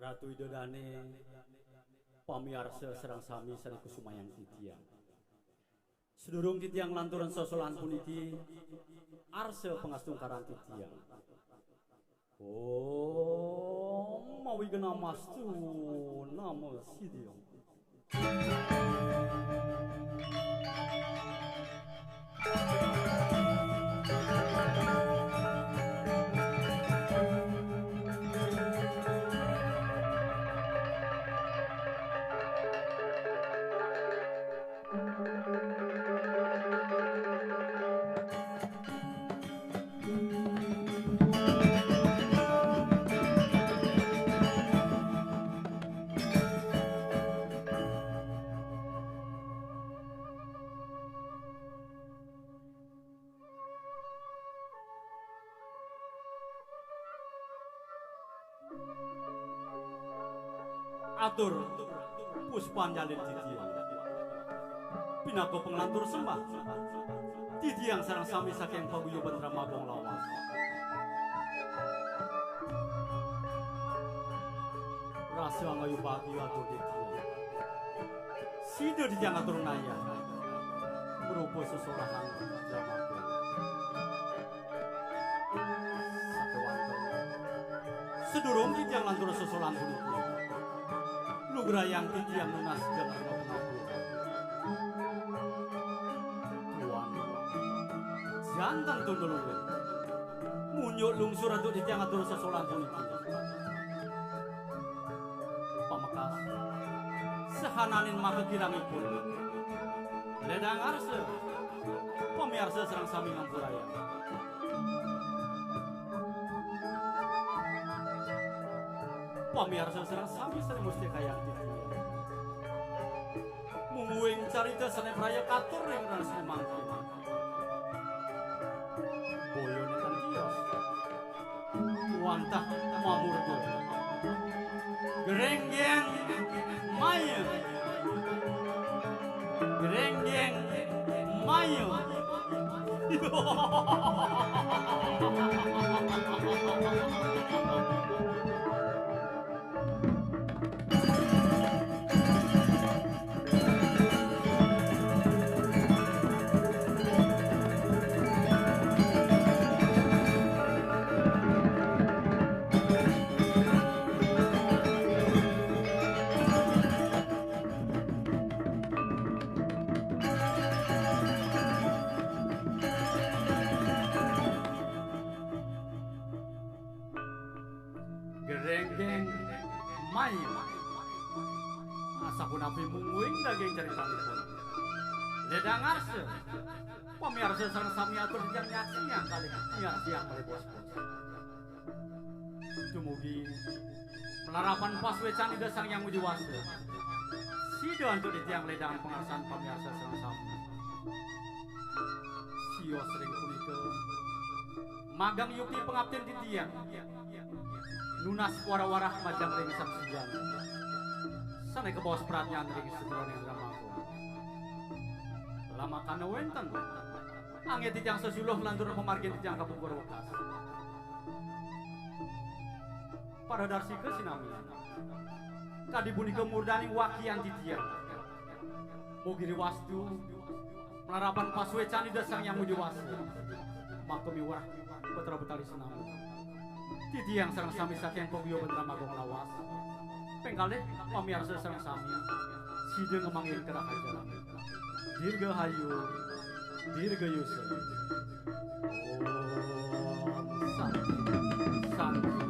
Ratu Idodane pamiarsa serang sami sariku sumayang titiang. Sedurung titiang lanturan sosolan puniki arsa pengastungkaran titiang. Oh, mawi gena mastu nama sidiong. Atur puspan jalin titiang pinago penglantur sembah titiang sarang sami saking paguyuban ramabong lawas rasa ngayu bagi atur titiang sida titiang atur naya merupa sesorahan ramabong sakewanto sedurung titiang lantur sesolan puniki lugrayang titiang lunas dan pengapu. Tuan, jantan tundulungan. Munyuk lungsur aduk titiang atur sesolan puniki. Pamekas, sehananin maka kirangipun. Ledang arse, pemiarsa serang sami ngampuraya. Pamiarsa serang sami sering mesti kayang titiang. Mumuing carita sene praya katur yang rana semangki. Boyo netan kios. Wantah mamurdo. Gerenggeng mayu. Gerenggeng mayu. Gerenggeng mayu asapun api mungguing daging caritanipun ledang arse pamiarsa sareng sami atur titiang nyaksiang kali nyiar siang kali bos-bos dumugi melarapan paswecan ida sang yang mujiwasa sida untuk titiang ledang pengarsan pamiarsa sareng sami sio sering punika magang yukti pengabdian titiang lunas wara-warah majang ring sang siang sana ke bawah peratnya ring sedulur yang dramaku lama kana wenten angin titiang sesuluh lantur pemargin titiang kapungkur wekas pada darsi ke sinami kadibuni kemurdani wakian titiang mugiri wastu melarapan paswecan ida sang yang mujiwasa makemi warah putra betali sinami titiang sareng sami saking paguyuban ramagong lawas pengkalih pamiarsa sareng sami sida ngemangin karahaja dirgahayu dirgayusa om santi